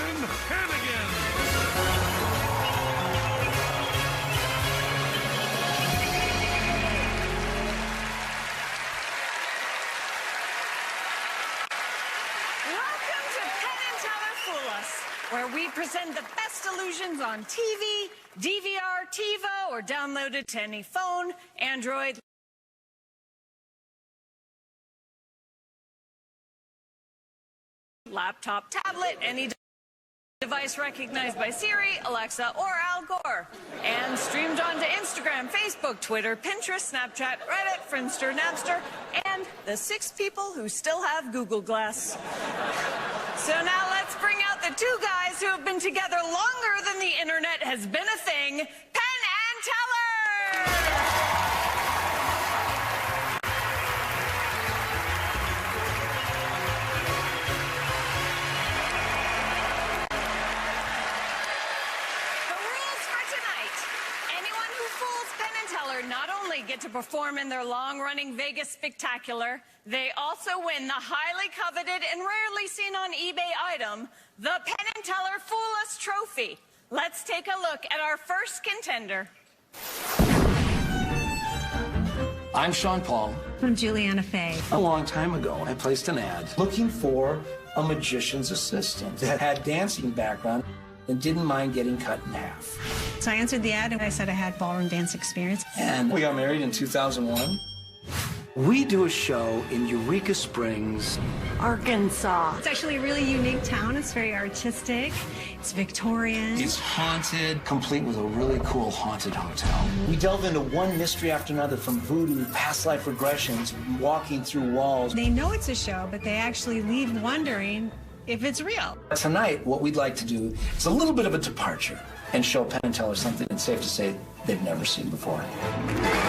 and Hannigan. Welcome to Penn and Teller Fool Us, where we present the best illusions on TV, DVR, TiVo, or downloaded to any phone, Android, laptop, tablet, any device recognized by Siri, Alexa, or Al Gore. And streamed onto Instagram, Facebook, Twitter, Pinterest, Snapchat, Reddit, Friendster, Napster, and the 6 people who still have Google Glass. So now let's bring out the 2 guys who have been together longer than the internet has been a thing, Penn and Teller! Not only get to perform in their long-running Vegas spectacular, they also win the highly coveted and rarely seen on eBay item, the Penn and Teller Fool Us Trophy. Let's take a look at our first contender. I'm Sean Paul. I'm Samara-Faith. A long time ago, I placed an ad looking for a magician's assistant that had dancing background and didn't mind getting cut in half. So I answered the ad and I said I had ballroom dance experience. And we got married in 2001. We do a show in Eureka Springs, Arkansas. It's actually a really unique town. It's very artistic. It's Victorian. It's haunted, complete with a really cool haunted hotel. We delve into one mystery after another, from voodoo, past life regressions, walking through walls. They know it's a show, but they actually leave wondering if it's real. Tonight, what we'd like to do is a little bit of a departure and show Penn and Teller something that's safe to say they've never seen before. Give it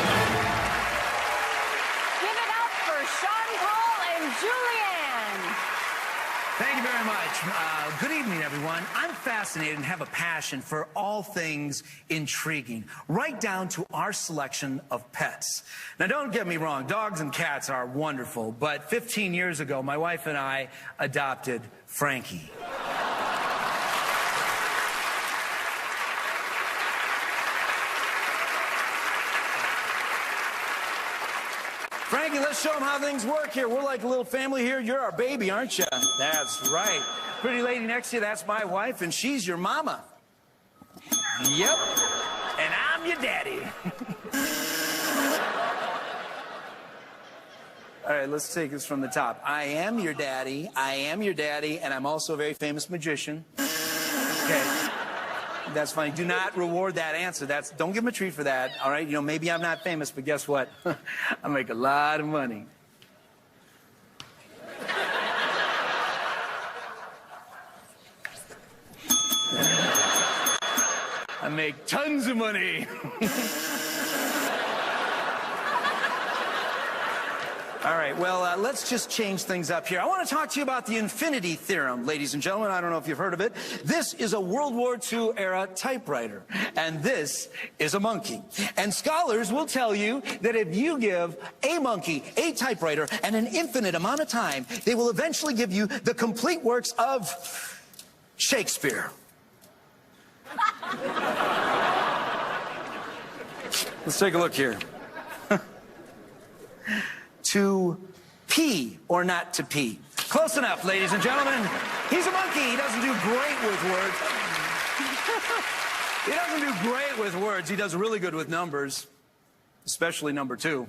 up for Sean Paul and Julianne. Thank you very much. Good evening, everyone. I'm fascinated and have a passion for all things intriguing, right down to our selection of pets. Now, don't get me wrong, dogs and cats are wonderful, but 15 years ago, my wife and I adopted Frankie. Frankie, let's show them how things work here. We're like a little family here. You're our baby, aren't you? That's right. Pretty lady next to you, that's my wife, and she's your mama. Yep. And I'm your daddy. All right, let's take this from the top. I am your daddy, and I'm also a very famous magician. Okay. That's funny. Do not reward that answer. Don't give him a treat for that, all right? You know, maybe I'm not famous, but guess what? I make a lot of money. I make tons of money. All right, well, let's just change things up here. I want to talk to you about the infinity theorem, ladies and gentlemen. I don't know if you've heard of it. This is a World War II era typewriter, and this is a monkey. And scholars will tell you that if you give a monkey a typewriter and an infinite amount of time, they will eventually give you the complete works of Shakespeare. Let's take a look here. To pee or not to pee. Close enough, ladies and gentlemen. He's a monkey. He doesn't do great with words. He doesn't do great with words. He does really good with numbers, especially number 2.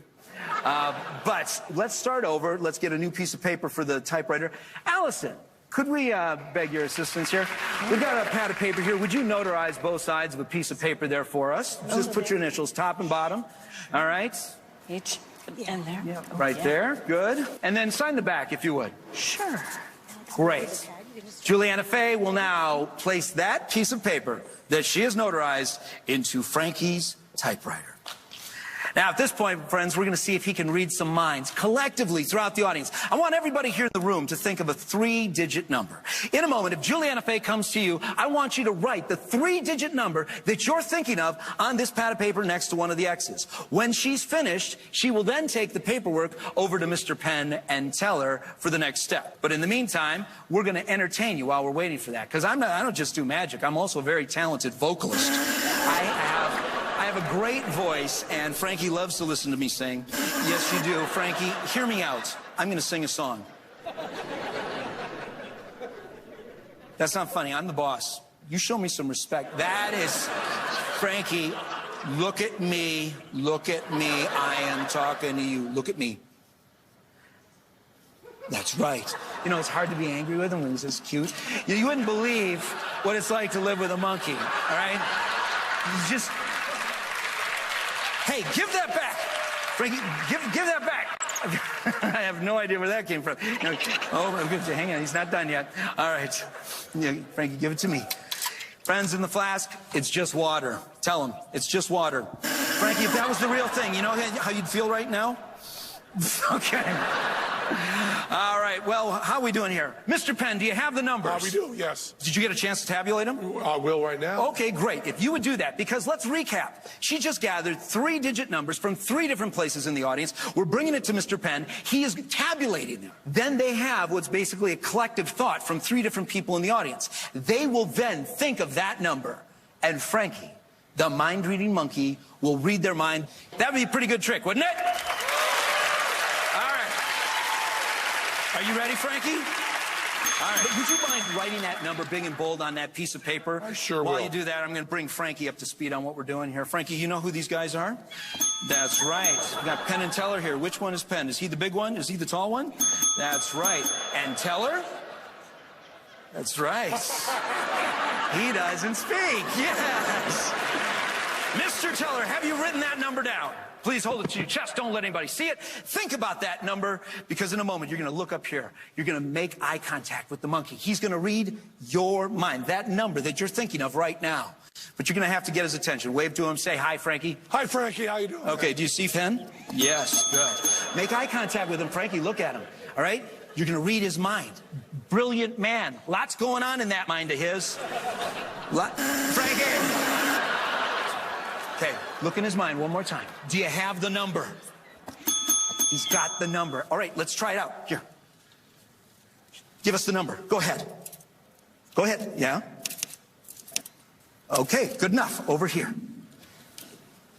But let's start over. Let's get a new piece of paper for the typewriter. Allison, could we beg your assistance here? We've got a pad of paper here. Would you notarize both sides of a piece of paper there for us? Just put your initials, top and bottom. All right? Each in there. Yeah, right there. Good. And then sign the back, if you would. Sure. Great. Samara-Faith will now place that piece of paper that she has notarized into Frankie's typewriter. Now, at this point, friends, we're going to see if he can read some minds collectively throughout the audience. I want everybody here in the room to think of a 3-digit number. In a moment, if Juliana-Faith comes to you, I want you to write the 3-digit number that you're thinking of on this pad of paper next to one of the X's. When she's finished, she will then take the paperwork over to Mr. Penn and tell her for the next step. But in the meantime, we're going to entertain you while we're waiting for that. Because I don't just do magic. I'm also a very talented vocalist. I have a great voice, and Frankie loves to listen to me sing. Yes, you do. Frankie, hear me out. I'm going to sing a song. That's not funny. I'm the boss. You show me some respect. That is... Frankie, look at me. Look at me. I am talking to you. Look at me. That's right. You know, it's hard to be angry with him when he's this cute. You wouldn't believe what it's like to live with a monkey, all right? You just... Hey, give that back. Frankie, give that back. I have no idea where that came from. No, oh, hang on, he's not done yet. All right. Yeah, Frankie, give it to me. Friends, in the flask, it's just water. Tell him, it's just water. Frankie, if that was the real thing, you know how you'd feel right now? Okay. All right, well, how are we doing here? Mr. Penn, do you have the numbers? We do, yes. Did you get a chance to tabulate them? I will right now. Okay, great. If you would do that, because let's recap. She just gathered 3-digit numbers from 3 different places in the audience. We're bringing it to Mr. Penn. He is tabulating them. Then they have what's basically a collective thought from 3 different people in the audience. They will then think of that number. And Frankie, the mind-reading monkey, will read their mind. That would be a pretty good trick, wouldn't it? Are you ready, Frankie? All right. Would you mind writing that number big and bold on that piece of paper? I sure will. While you do that, I'm going to bring Frankie up to speed on what we're doing here. Frankie, you know who these guys are? That's right. We got Penn and Teller here. Which one is Penn? Is he the big one? Is he the tall one? That's right. And Teller? That's right. He doesn't speak. Yes. Mr. Teller, have you written that number down? Please hold it to your chest. Don't let anybody see it. Think about that number, because in a moment, you're going to look up here. You're going to make eye contact with the monkey. He's going to read your mind, that number that you're thinking of right now. But you're going to have to get his attention. Wave to him. Say, hi, Frankie. Hi, Frankie. How you doing? Okay, do you see Penn? Yes, good. Make eye contact with him, Frankie. Look at him, all right? You're going to read his mind. Brilliant man. Lots going on in that mind of his. Frankie! Okay, look in his mind one more time. Do you have the number? He's got the number. All right, let's try it out. Here. Give us the number. Go ahead. Go ahead. Yeah? Okay, good enough. Over here.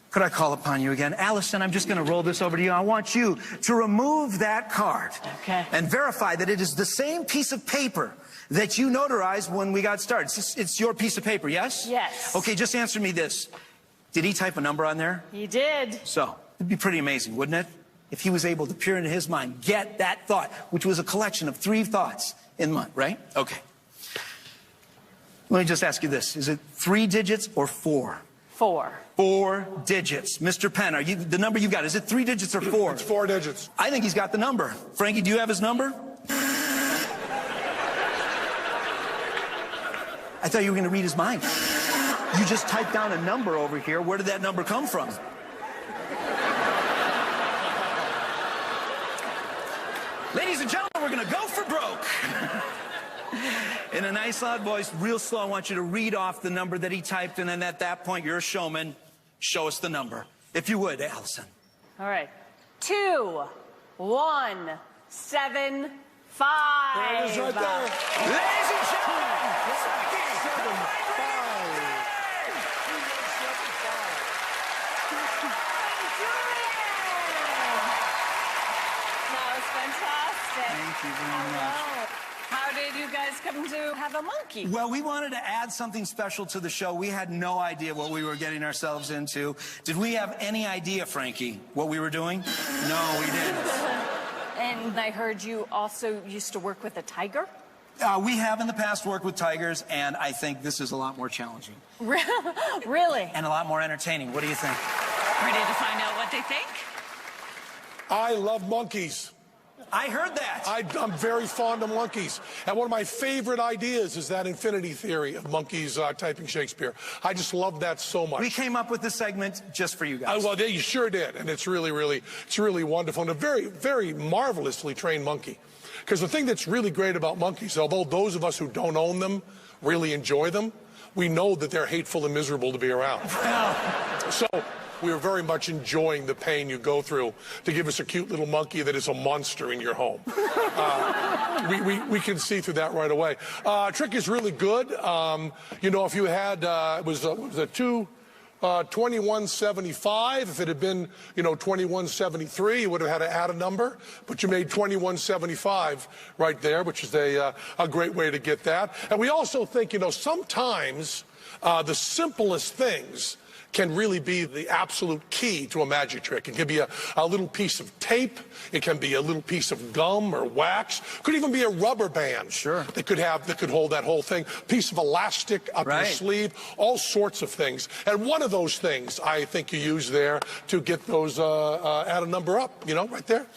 Could I call upon you again? Allison, I'm just going to roll this over to you. I want you to remove that card. Okay. And verify that it is the same piece of paper that you notarized when we got started. It's your piece of paper, yes? Yes. Okay, just answer me this. Did he type a number on there? He did. So, it'd be pretty amazing, wouldn't it? If he was able to peer into his mind, get that thought, which was a collection of 3 thoughts in mind, right? Okay. Let me just ask you this. Is it 3 digits or 4? 4. 4 digits. Mr. Penn, are you the number you got? Is it 3 digits or 4? It's 4 digits. I think he's got the number. Frankie, do you have his number? I thought you were going to read his mind. You just typed down a number over here. Where did that number come from? Ladies and gentlemen, we're going to go for broke. In a nice loud voice, real slow, I want you to read off the number that he typed, and then at that point, you're a showman. Show us the number. If you would, Allison. All right. 2, 1, 7, 5. There it is right there. Ladies and gentlemen, Thank you very much. How did you guys come to have a monkey? well, we wanted to add something special to the show. We had no idea what we were getting ourselves into. Did we have any idea, Frankie, what we were doing? No, we didn't. And I heard you also used to work with a tiger? We have in the past worked with tigers, and I think this is a lot more challenging. Really? And a lot more entertaining. What do you think? Ready to find out what they think? I love monkeys. I heard that. I'm very fond of monkeys. And one of my favorite ideas is that infinity theory of monkeys typing Shakespeare. I just love that so much. We came up with this segment just for you guys. Well, you sure did. And it's really wonderful. And a very, very marvelously trained monkey. Because the thing that's really great about monkeys, although those of us who don't own them really enjoy them, we know that they're hateful and miserable to be around. So we are very much enjoying the pain you go through to give us a cute little monkey that is a monster in your home. We can see through that right away. Trick is really good. You know, if you had, it was a 2175. If it had been, you know, 2173, you would have had to add a number. But you made 2175 right there, which is a great way to get that. And we also think, you know, sometimes the simplest things can really be the absolute key to a magic trick. It can be a little piece of tape. It can be a little piece of gum or wax. Could even be a rubber band. Sure. That could hold that whole thing. Piece of elastic up your sleeve. All sorts of things. And one of those things I think you use there to get those add a number up. You know, right there.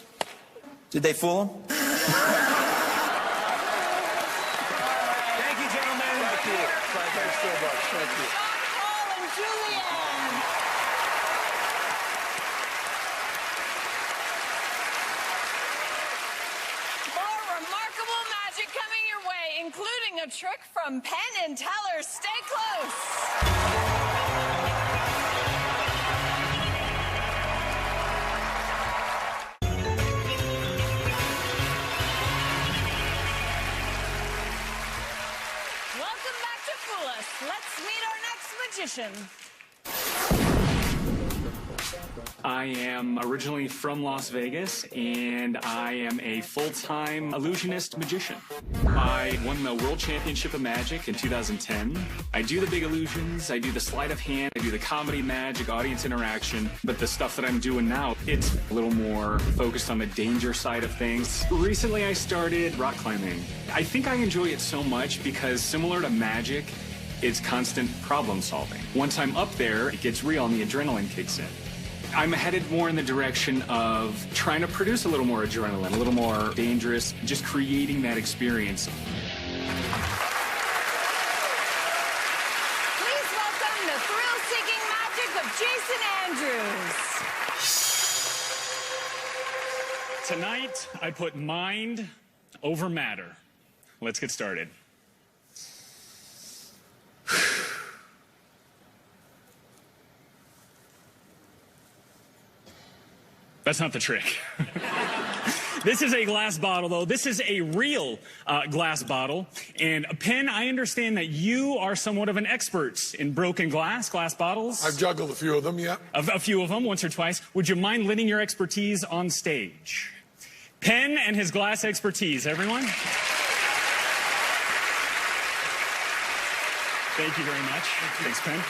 Did they fool him? Thank you, gentlemen. Thank you. Thanks so much. Thank you. Including a trick from Penn and Teller. Stay close. Welcome back to Fool Us. Let's meet our next magician. I am originally from Las Vegas, and I am a full-time illusionist magician. I won the World Championship of Magic in 2010. I do the big illusions, I do the sleight of hand, I do the comedy magic, audience interaction, but the stuff that I'm doing now, it's a little more focused on the danger side of things. Recently, I started rock climbing. I think I enjoy it so much because similar to magic, it's constant problem solving. Once I'm up there, it gets real and the adrenaline kicks in. I'm headed more in the direction of trying to produce a little more adrenaline, a little more dangerous, just creating that experience. Please welcome the thrill-seeking magic of Jason Andrews. Tonight, I put mind over matter. Let's get started. That's not the trick. This is a glass bottle, though. This is a real glass bottle. And Penn, I understand that you are somewhat of an expert in broken glass bottles. I've juggled a few of them, yeah. A few of them, once or twice. Would you mind lending your expertise on stage? Penn and his glass expertise, everyone. Thank you very much. Thanks, Penn.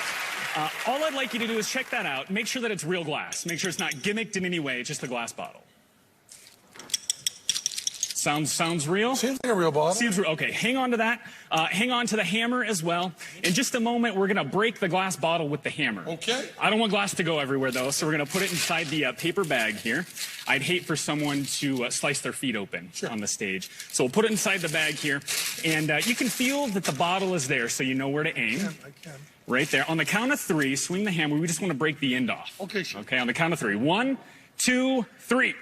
All I'd like you to do is check that out. Make sure that it's real glass. Make sure it's not gimmicked in any way. It's just a glass bottle. Sounds real? Seems like a real bottle. Seems real. Okay, hang on to that. Hang on to the hammer as well. In just a moment, we're going to break the glass bottle with the hammer. Okay. I don't want glass to go everywhere, though, so we're going to put it inside the paper bag here. I'd hate for someone to slice their feet open on the stage. So we'll put it inside the bag here. And you can feel that the bottle is there, so you know where to aim. I can. Right there. On the count of 3, swing the hammer. We just want to break the end off. Okay, sure. Okay, on the count of 3. 1, 2, 3.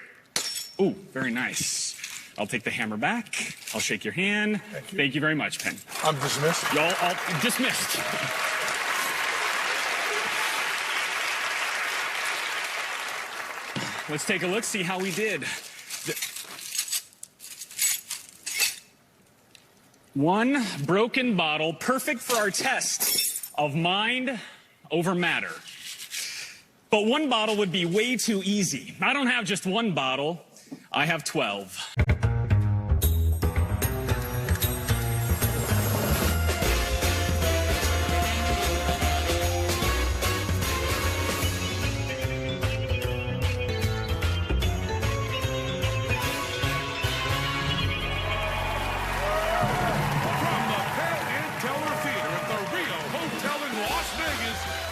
Ooh, very nice. I'll take the hammer back. I'll shake your hand. Thank you very much, Penn. I'm dismissed. Y'all all dismissed. Let's take a look, see how we did. One broken bottle, perfect for our test of mind over matter. But one bottle would be way too easy. I don't have just one bottle, I have 12.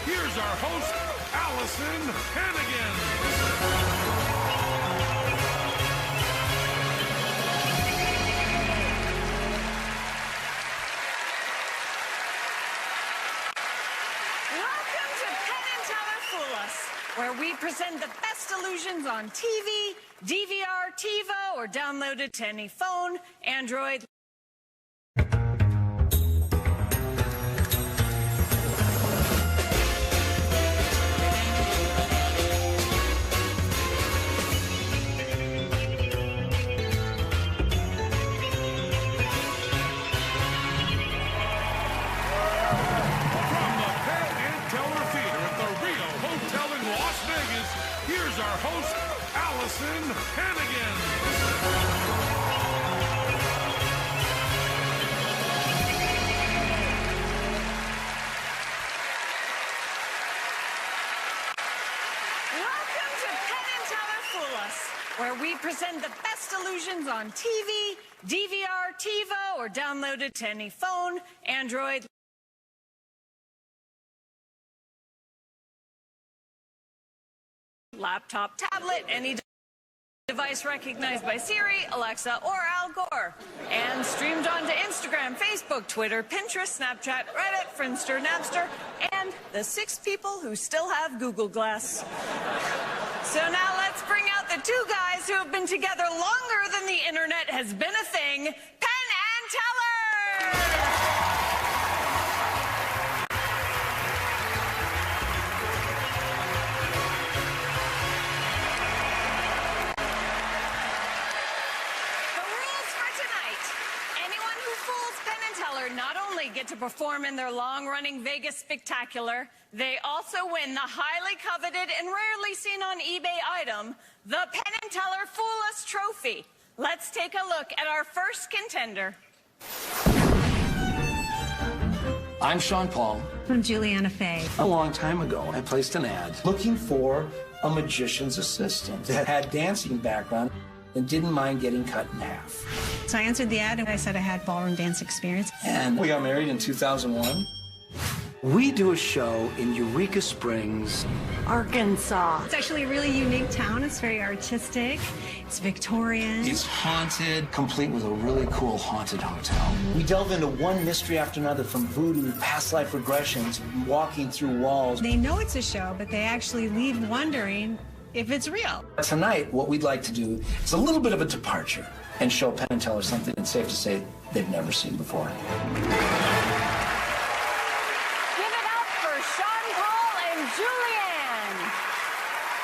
Here's our host, Allison Hannigan. present the best illusions on TV, DVR, TiVo, or downloaded to any phone, Android. Here's our host, Allison Hannigan. Welcome to Penn and Teller Fool Us, where we present the best illusions on TV, DVR, TiVo, or downloaded to any phone, Android. Laptop, tablet, any device recognized by Siri, Alexa, or Al Gore. And streamed onto Instagram, Facebook, Twitter, Pinterest, Snapchat, Reddit, Friendster, Napster, and the 6 people who still have Google Glass. So now let's bring out the 2 guys who have been together longer than the internet has been a thing, Penn and Teller! Not only get to perform in their long-running Vegas spectacular, they also win the highly coveted and rarely seen on eBay item, the Penn and Teller Fool Us Trophy. Let's take a look at our first contender. I'm Sean Paul. I'm Samara-Faith. A long time ago, I placed an ad looking for a magician's assistant that had dancing background and didn't mind getting cut in half. So I answered the ad and I said I had ballroom dance experience. And we got married in 2001. We do a show in Eureka Springs, Arkansas. It's actually a really unique town. It's very artistic. It's Victorian. It's haunted, complete with a really cool haunted hotel. We delve into one mystery after another, from voodoo, past life regressions, walking through walls. They know it's a show, but they actually leave wondering if it's real. Tonight, what we'd like to do is a little bit of a departure and show Penn and Teller something that's safe to say they've never seen before. Give it up for Sean Paul and Julianne.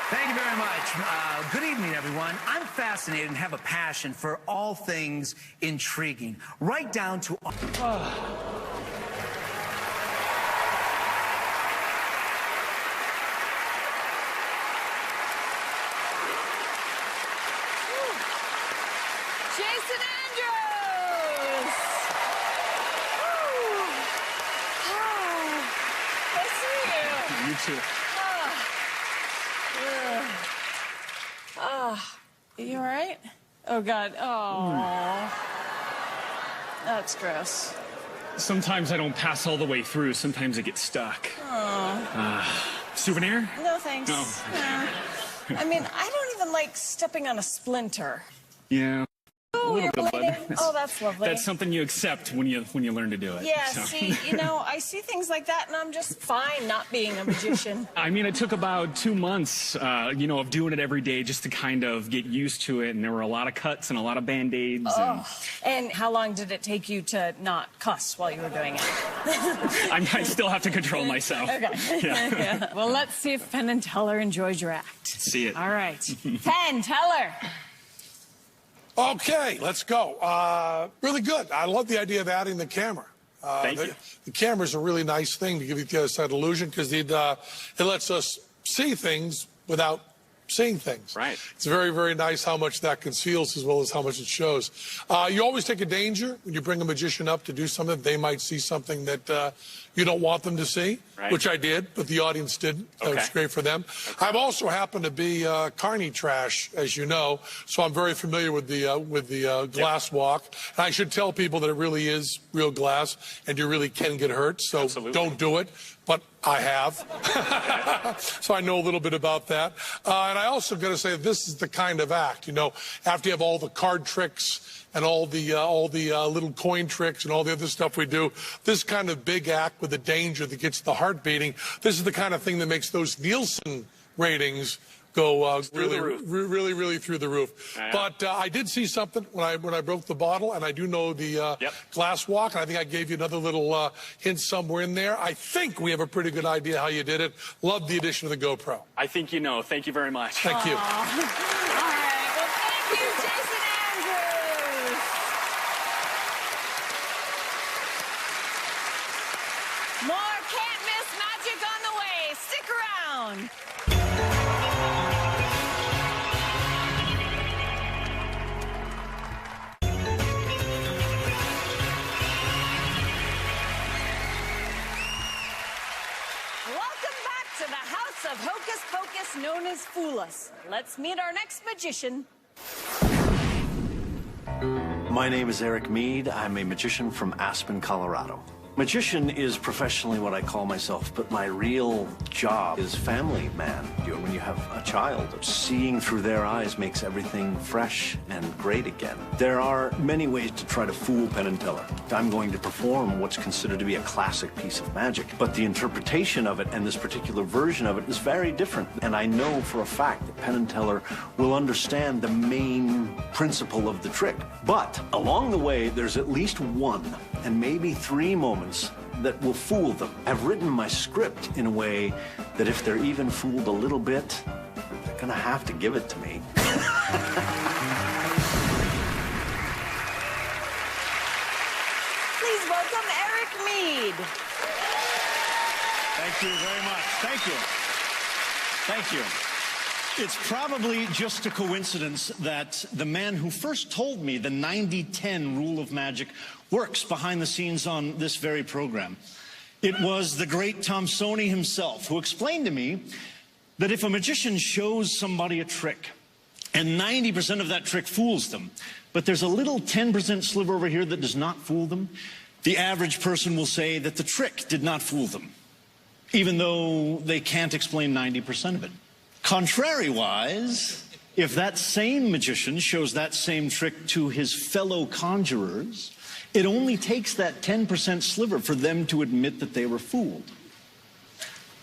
Thank you very much. Good evening, everyone. I'm fascinated and have a passion for all things intriguing, right down to... Jason Andrews! Woo. Oh, I see you. You too. You all right? Oh, God. Oh. That's gross. Sometimes I don't pass all the way through. Sometimes I get stuck. Souvenir? No, thanks. No. I mean, I don't even like stepping on a splinter. Yeah. Oh, A you're little bit of bleeding? blood. Oh, that's lovely. That's something you accept when you learn to do it. Yeah, so. see, I see things like that, and I'm just fine not being a magician. I mean, it took about 2 months, of doing it every day just to kind of get used to it. And there were a lot of cuts and a lot of Band-Aids. And how long did it take you to not cuss while you were doing it? I still have to control myself. Okay. Yeah. Well, let's see if Penn and Teller enjoyed your act. See it. All right. Penn, Teller. Okay, let's go. Really good. I love the idea of adding the camera. Thank you. The camera's a really nice thing to give you the other side illusion, because it lets us see things without seeing things. Right. It's very, very nice how much that conceals as well as how much it shows. You always take a danger when you bring a magician up to do something. They might see something that you don't want them to see, right. which I did, but the audience didn't. That was great for them. Okay. I've also happened to be carny trash, as you know, so I'm very familiar with the glass walk. And I should tell people that it really is real glass, and you really can get hurt, so Absolutely. Don't do it. But I have, so I know a little bit about that. And I also got to say, this is the kind of act, after you have all the card tricks and all the little coin tricks and all the other stuff we do, this kind of big act with the danger that gets the heart beating, this is the kind of thing that makes those Nielsen ratings go the roof. really through the roof. Yeah. But I did see something when I broke the bottle, and I do know the glass walk, and I think I gave you another little hint somewhere in there. I think we have a pretty good idea how you did it. Love the addition of the GoPro. I think you know. Thank you very much. Thank you. All right. Well, thank you, Jason Andrews. More can't miss magic on the way. Stick around. Welcome back to the House of Hocus Pocus, known as Fool Us. Let's meet our next magician. My name is Eric Mead. I'm a magician from Aspen, Colorado. Magician is professionally what I call myself, but my real job is family man. When you have a child, seeing through their eyes makes everything fresh and great again. There are many ways to try to fool Penn and Teller. I'm going to perform what's considered to be a classic piece of magic, but the interpretation of it and this particular version of it is very different. And I know for a fact that Penn and Teller will understand the main principle of the trick. But along the way, there's at least one and maybe 3 moments that will fool them. I've written my script in a way that if they're even fooled a little bit, they're gonna have to give it to me. Please welcome Eric Mead. Thank you very much. Thank you. Thank you. It's probably just a coincidence that the man who first told me the 90-10 rule of magic works behind the scenes on this very program. It was the great Thompsoni himself who explained to me that if a magician shows somebody a trick and 90% of that trick fools them, but there's a little 10% sliver over here that does not fool them, the average person will say that the trick did not fool them, even though they can't explain 90% of it. Contrariwise, if that same magician shows that same trick to his fellow conjurers, it only takes that 10% sliver for them to admit that they were fooled.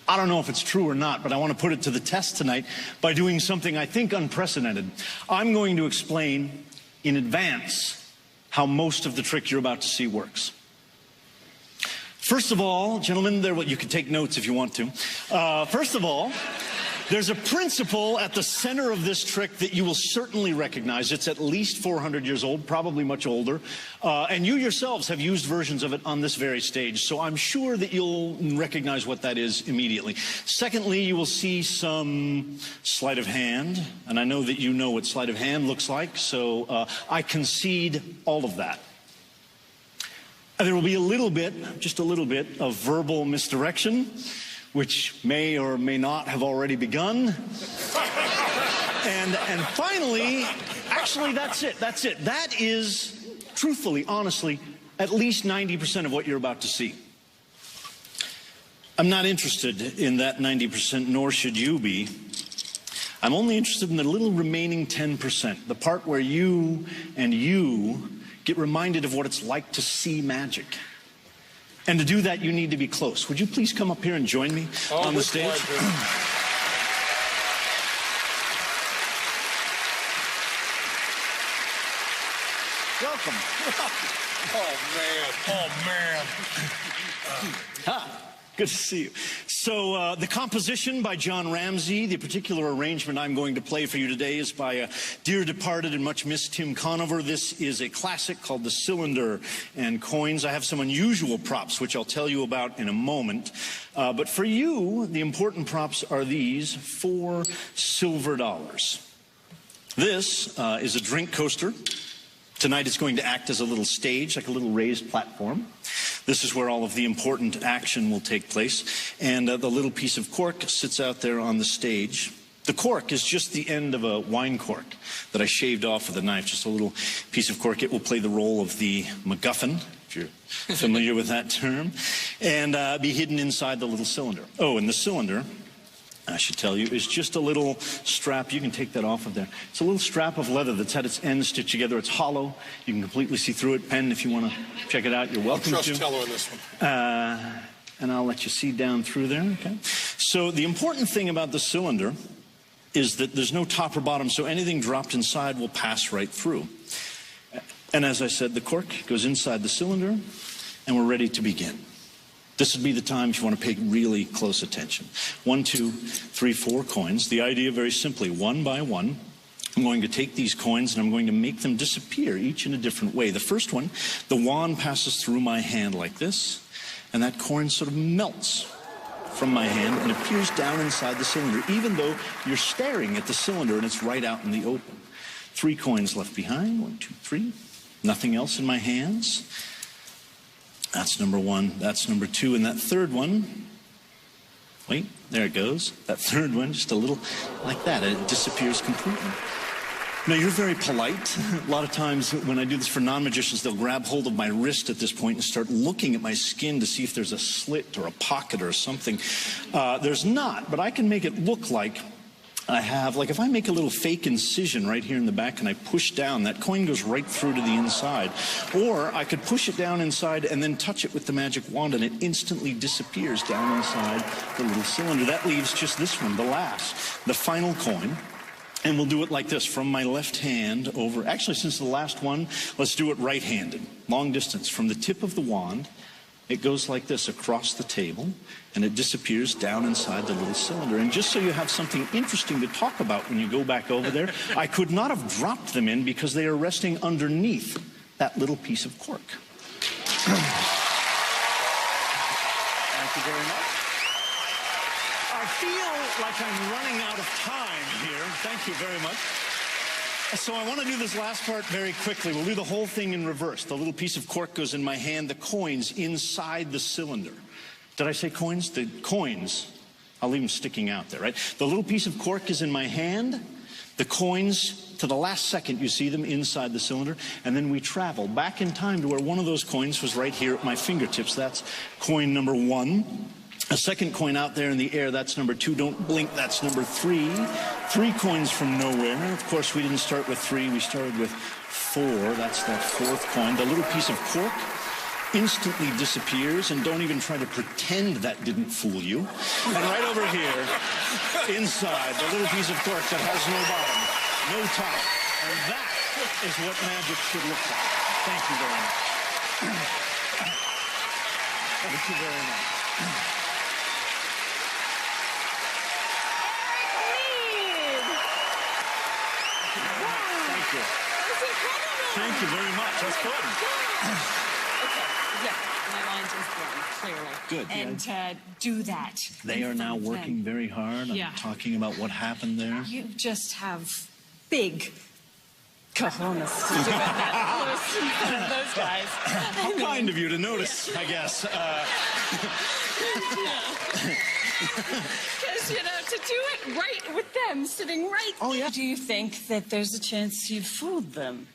I don't know if it's true or not, but I want to put it to the test tonight by doing something I think unprecedented. I'm going to explain in advance how most of the trick you're about to see works. First of all, gentlemen, you can take notes if you want to. First of all, there's a principle at the center of this trick that you will certainly recognize. It's at least 400 years old, probably much older. And you yourselves have used versions of it on this very stage, so I'm sure that you'll recognize what that is immediately. Secondly, you will see some sleight of hand, and I know that you know what sleight of hand looks like, so I concede all of that. There will be a little bit, just a little bit, of verbal misdirection, which may or may not have already begun. And finally, actually, that's it. That is, truthfully, honestly, at least 90% of what you're about to see. I'm not interested in that 90%, nor should you be. I'm only interested in the little remaining 10%, the part where you and you get reminded of what it's like to see magic. And to do that, you need to be close. Would you please come up here and join me on the stage? Welcome. Oh, man. Good to see you. So the composition by John Ramsey, the particular arrangement I'm going to play for you today is by a dear departed and much missed Tim Conover. This is a classic called The Cylinder and Coins. I have some unusual props, which I'll tell you about in a moment. But for you, the important props are these 4 silver dollars. This is a drink coaster. Tonight it's going to act as a little stage, like a little raised platform. This is where all of the important action will take place. And the little piece of cork sits out there on the stage. The cork is just the end of a wine cork that I shaved off with a knife, just a little piece of cork. It will play the role of the MacGuffin, if you're familiar with that term, and be hidden inside the little cylinder. Oh, and the cylinder, I should tell you, is just a little strap. You can take that off of there. It's a little strap of leather that's had its ends stitched together. It's hollow. You can completely see through it. Penn, if you want to check it out, you're welcome to. Trust Teller on this one. And I'll let you see down through there, okay? So the important thing about the cylinder is that there's no top or bottom, so anything dropped inside will pass right through. And as I said, the cork goes inside the cylinder, and we're ready to begin. This would be the time if you want to pay really close attention. 1, 2, 3, 4 coins. The idea, very simply, one by one, I'm going to take these coins and I'm going to make them disappear, each in a different way. The first one, the wand passes through my hand like this, and that coin sort of melts from my hand and appears down inside the cylinder, even though you're staring at the cylinder and it's right out in the open. 3 coins left behind. 1, 2, 3. Nothing else in my hands. That's number 1. That's number 2. And that third one, wait, there it goes. That third one, just a little like that. It disappears completely. Now, you're very polite. A lot of times when I do this for non-magicians, they'll grab hold of my wrist at this point and start looking at my skin to see if there's a slit or a pocket or something. There's not, but I can make it look like I have, like if I make a little fake incision right here in the back and I push down, that coin goes right through to the inside. Or I could push it down inside and then touch it with the magic wand and it instantly disappears down inside the little cylinder. That leaves just this one, the last, the final coin. And we'll do it like this, from my left hand over, actually since the last one, let's do it right-handed, long distance. From the tip of the wand, it goes like this across the table, and it disappears down inside the little cylinder. And just so you have something interesting to talk about when you go back over there, I could not have dropped them in because they are resting underneath that little piece of cork. Thank you very much. I feel like I'm running out of time here. Thank you very much. So I want to do this last part very quickly. We'll do the whole thing in reverse. The little piece of cork goes in my hand, the coins inside the cylinder. Did I say coins? The coins, I'll leave them sticking out there, right? The little piece of cork is in my hand. The coins, to the last second, you see them inside the cylinder. And then we travel back in time to where one of those coins was right here at my fingertips. That's coin number 1. A second coin out there in the air, that's number 2. Don't blink, that's number 3. 3 coins from nowhere. Of course, we didn't start with 3, we started with 4. That's that 4th coin. The little piece of cork instantly disappears, and don't even try to pretend that didn't fool you. And right over here, inside, the little piece of cork that has no bottom, no top. And that is what magic should look like. Thank you very much. Thank you very much. Thank you very much. That's good. Okay, yeah, my mind is blown, clearly. Good. And do that. They are now working very hard on talking about what happened there. You just have big cojones to do it. Those guys. How kind of you to notice, I guess. Because, you know, to do it right with them sitting right there. Do you think that there's a chance you fooled them?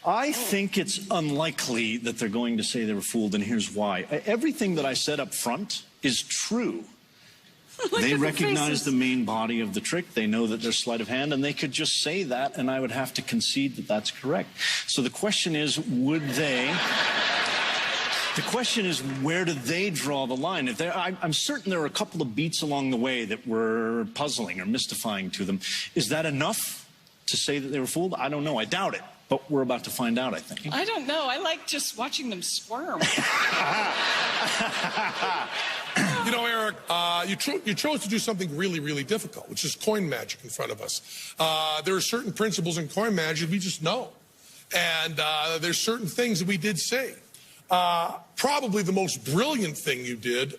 I think it's unlikely that they're going to say they were fooled, and here's why. Everything that I said up front is true. They recognize the main body of the trick. They know that there's sleight of hand, and they could just say that, and I would have to concede that that's correct. So the question is, would they... The question is, where do they draw the line? I'm certain there are a couple of beats along the way that were puzzling or mystifying to them. Is that enough to say that they were fooled? I don't know. I doubt it. But we're about to find out, I think. I don't know. I like just watching them squirm. You know, Eric, you chose to do something really, really difficult, which is coin magic in front of us. There are certain principles in coin magic we just know. And there's certain things that we did say. Probably the most brilliant thing you did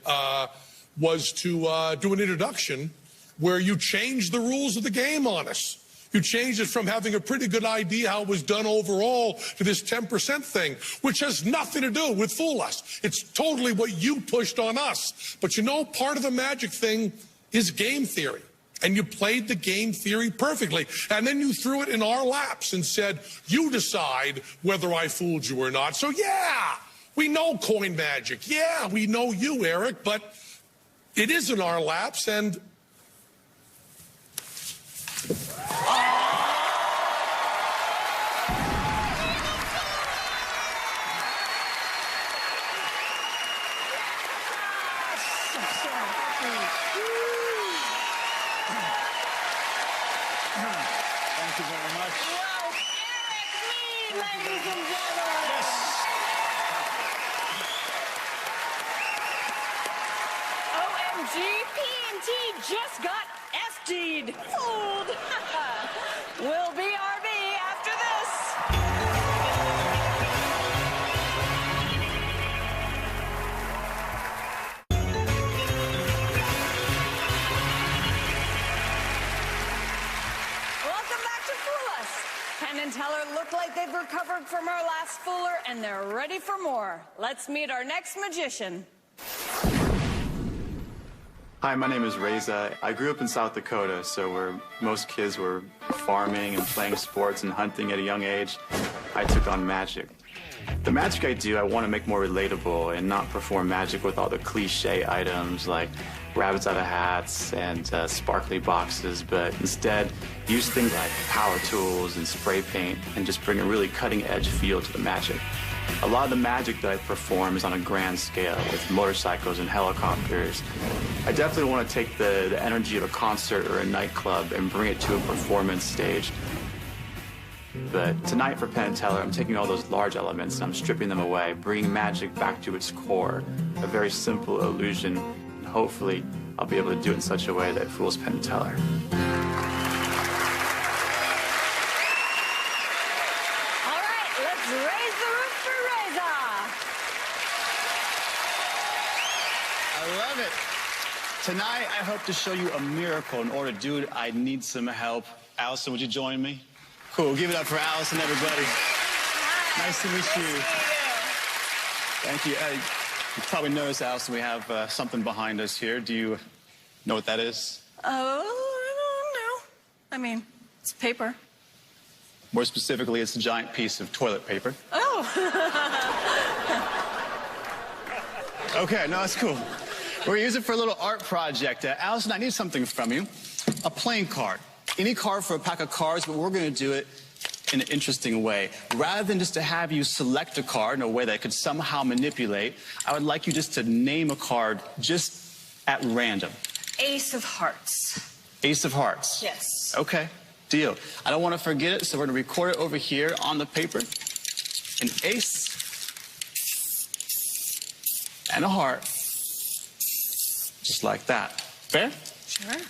was to do an introduction where you changed the rules of the game on us. You changed it from having a pretty good idea how it was done overall to this 10% thing, which has nothing to do with Fool Us. It's totally what you pushed on us. But you know, part of the magic thing is game theory. And you played the game theory perfectly. And then you threw it in our laps and said, you decide whether I fooled you or not. So yeah, we know coin magic. Yeah, we know you, Eric, but it is in our laps, and... Thank you very much. Wow, Eric Mead, ladies and gentlemen. Yes. OMG, P&T just got FD'd. Fooled. We'll be RB after this. Welcome back to Fool Us. Penn and Teller look like they've recovered from our last Fooler, and they're ready for more. Let's meet our next magician. Hi, my name is Reza. I grew up in South Dakota, so where most kids were farming and playing sports and hunting at a young age, I took on magic. The magic I do, I want to make more relatable and not perform magic with all the cliche items like rabbits out of hats and sparkly boxes, but instead use things like power tools and spray paint and just bring a really cutting-edge feel to the magic. A lot of the magic that I perform is on a grand scale with motorcycles and helicopters. I definitely want to take the energy of a concert or a nightclub and bring it to a performance stage. But tonight for Penn and Teller, I'm taking all those large elements and I'm stripping them away, bringing magic back to its core, a very simple illusion. And hopefully, I'll be able to do it in such a way that it fools Penn and Teller. All right, let's raise the roof for Reza. I love it. Tonight, I hope to show you a miracle. In order to do it, I need some help. Allison, would you join me? Cool. Give it up for Allison, everybody. Hi. Nice to meet you. Thank you. You probably noticed, Allison, we have something behind us here. Do you know what that is? Oh, I don't know. I mean, it's paper. More specifically, it's a giant piece of toilet paper. Oh. Okay, no, that's cool. We're gonna use it for a little art project. Allison, I need something from you. A playing card. Any card for a pack of cards, but we're gonna do it in an interesting way. Rather than just to have you select a card in a way that I could somehow manipulate, I would like you just to name a card just at random. Ace of Hearts. Ace of Hearts. Yes. Okay, deal. I don't want to forget it, so we're gonna record it over here on the paper. An ace and a heart. Just like that. Fair? Sure.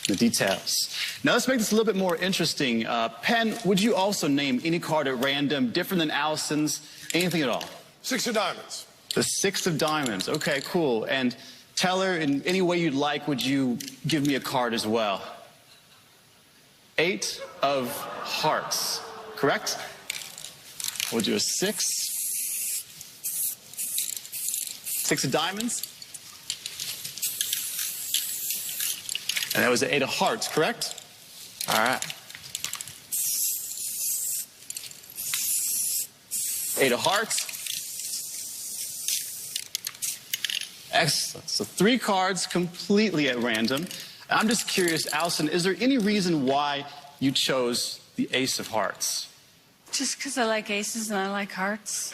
The details. Now let's make this a little bit more interesting. Penn, would you also name any card at random, different than Allison's? Anything at all? 6 of diamonds. The 6 of diamonds. Okay, cool. And Teller, in any way you'd like, would you give me a card as well? 8 of hearts. Correct? We'll do a 6. 6 of diamonds. And that was the 8 of hearts, correct? All right. 8 of hearts. Excellent. So 3 cards completely at random. I'm just curious, Allison, is there any reason why you chose the Ace of Hearts? Just because I like aces and I like hearts.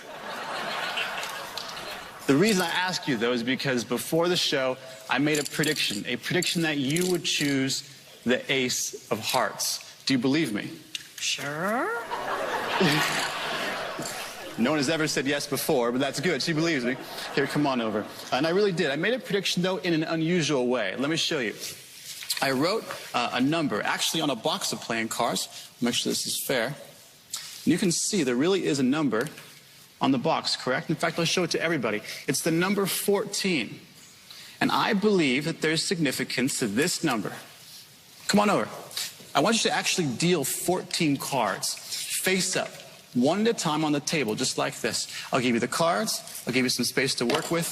The reason I ask you, though, is because before the show, I made a prediction that you would choose the Ace of Hearts. Do you believe me? Sure. No one has ever said yes before, but that's good. She believes me. Here, come on over. And I really did. I made a prediction, though, in an unusual way. Let me show you. I wrote a number, actually on a box of playing cards. Make sure this is fair. And you can see there really is a number on the box, correct? In fact, I'll show it to everybody. It's the number 14. And I believe that there's significance to this number. Come on over. I want you to actually deal 14 cards, face up, one at a time on the table, just like this. I'll give you the cards, I'll give you some space to work with,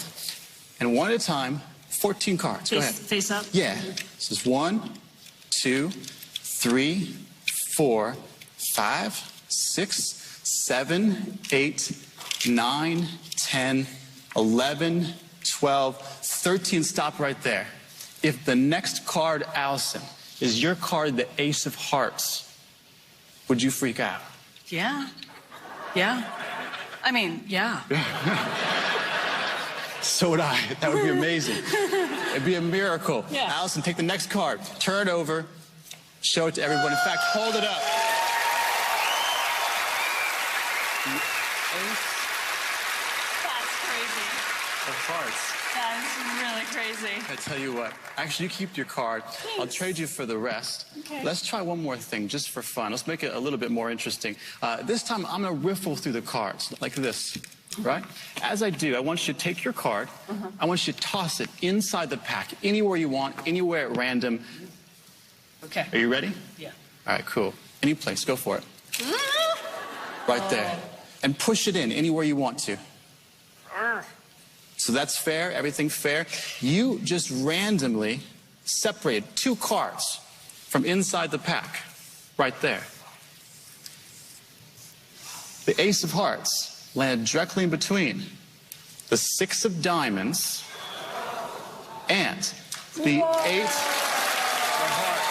and one at a time, 14 cards. Go ahead. Face up? Yeah. This is 1, 2, 3, 4, 5, 6, 7, 8, 9, 10, 11, 12, 13. Stop right there. If the next card, Allison, is your card, the Ace of Hearts, would you freak out? Yeah. Yeah. I mean, yeah. So would I. That would be amazing. It'd be a miracle. Yeah. Allison, take the next card. Turn it over. Show it to everyone. In fact, hold it up. That's crazy. Of hearts. That's really crazy. I tell you what. Actually, you keep your card. I'll trade you for the rest. Okay. Let's try one more thing, just for fun. Let's make it a little bit more interesting. This time, I'm going to riffle through the cards like this. Right? As I do, I want you to take your card. I want you to toss it inside the pack, anywhere you want, anywhere at random. Okay. Are you ready? Yeah. All right, cool. Any place, go for it. Right there. And push it in anywhere you want to. So that's fair, everything fair. You just randomly separated 2 cards from inside the pack. Right there. The Ace of Hearts landed directly in between the 6 of Diamonds and the 8 of Hearts.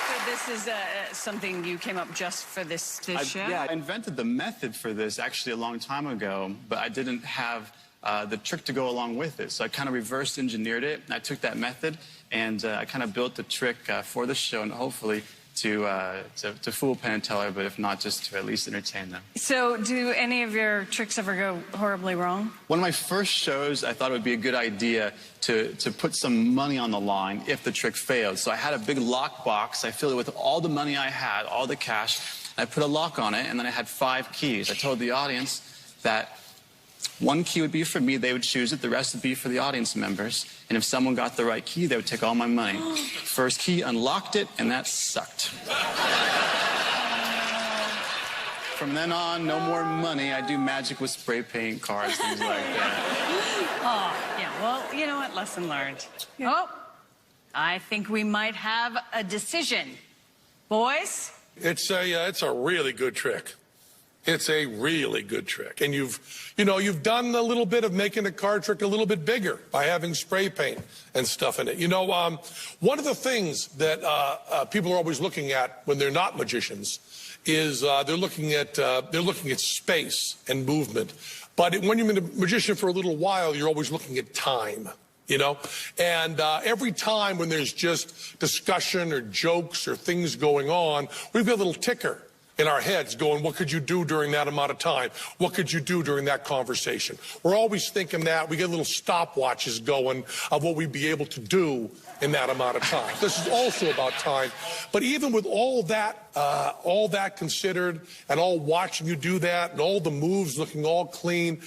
So this is something you came up just for this show? Yeah, I invented the method for this actually a long time ago, but I didn't have the trick to go along with it. So I kind of reverse engineered it. I took that method and I kind of built the trick for the show, and hopefully to fool Penn and Teller, but if not, just to at least entertain them. So do any of your tricks ever go horribly wrong? One of my first shows, I thought it would be a good idea to put some money on the line if the trick failed. So I had a big lock box. I filled it with all the money I had, all the cash. I put a lock on it, and then I had 5 keys. I told the audience that 1 key would be for me, they would choose it, the rest would be for the audience members. And if someone got the right key, they would take all my money. First key, unlocked it, and that sucked. From then on, no more money. I do magic with spray paint, cards, things like that. Oh, yeah, well, you know what? Lesson learned. Yeah. Oh, I think we might have a decision. Boys? It's a really good trick. It's a really good trick. And you've done a little bit of making a card trick a little bit bigger by having spray paint and stuff in it. One of the things that people are always looking at when they're not magicians is they're looking at space and movement. But when you've been a magician for a little while, you're always looking at time. And every time when there's just discussion or jokes or things going on, we've got a little ticker in our heads going, what could you do during that amount of time? What could you do during that conversation? We're always thinking that. We get little stopwatches going of what we'd be able to do in that amount of time. This is also about time. But even with all that considered and all watching you do that and all the moves looking all clean,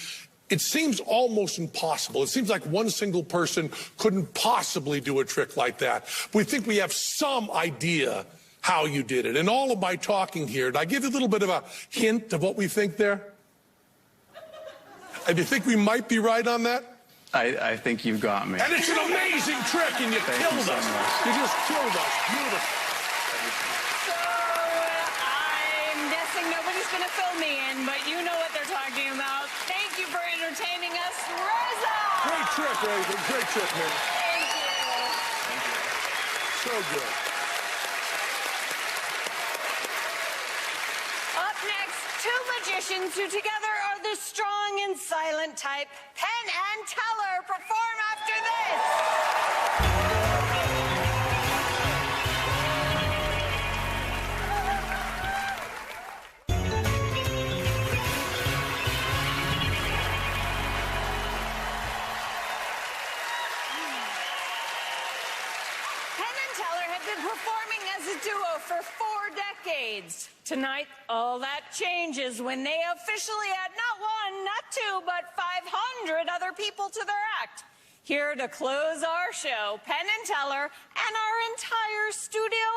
it seems almost impossible. It seems like one single person couldn't possibly do a trick like that. We think we have some idea how you did it. And all of my talking here, did I give you a little bit of a hint of what we think there? And you think we might be right on that? I think you've got me. And it's an amazing trick, and you killed us. You just killed us. Beautiful. So I'm guessing nobody's going to fill me in, but you know what they're talking about. Thank you for entertaining us, Reza! Great trick, Reza. Great trick, man. Thank you. So good. Up next, 2 magicians who together are the strong and silent type. Penn and Teller perform after this. Penn and Teller have been performing as a duo for 4 decades. Tonight, all that changes when they officially add not 1, not 2, but 500 other people to their act. Here to close our show, Penn and Teller and our entire studio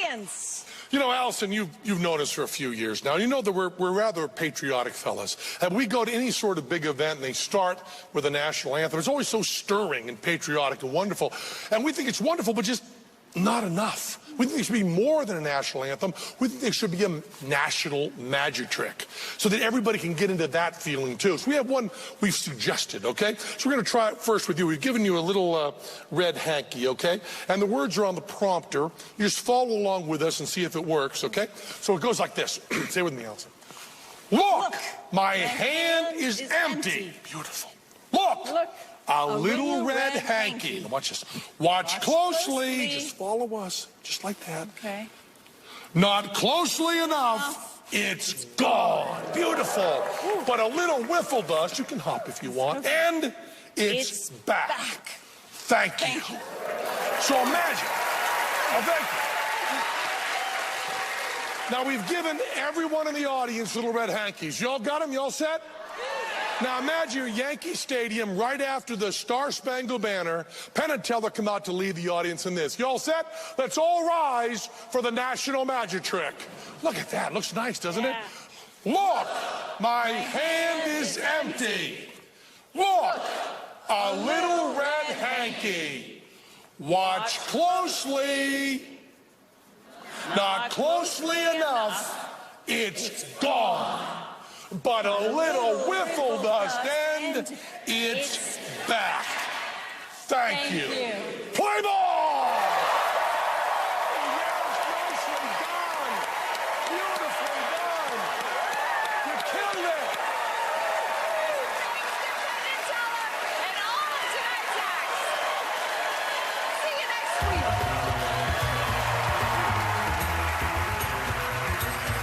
audience. Allison, you've known us for a few years now. You know that we're rather patriotic fellas. And we go to any sort of big event and they start with a national anthem. It's always so stirring and patriotic and wonderful. And we think it's wonderful, but just not enough. We think there should be more than a national anthem. We think there should be a national magic trick so that everybody can get into that feeling too. So we have one we've suggested, okay? So we're going to try it first with you. We've given you a little red hanky, okay? And the words are on the prompter. You just follow along with us and see if it works, okay? So it goes like this. Say it with me, Allison. Look, my hand is empty. Beautiful. Look. A little red hanky. Now watch this. Watch closely. Just follow us. Just like that. Okay. Not closely enough. It's gone. Beautiful. But a little whiffle dust. You can hop if you want. And it's back. Thank you. So imagine. Oh, thank you. Now we've given everyone in the audience little red hankies. Y'all got them? Y'all set? Now imagine you're Yankee Stadium right after the Star-Spangled Banner. Penn and Teller come out to lead the audience in this. You all set? Let's all rise for the national magic trick. Look at that. Looks nice, doesn't it? Look, my hand is empty. Look, a little red hanky. Watch closely. Not closely enough. It's gone. But a little whiffle dust and it's back. Thank you. Play ball!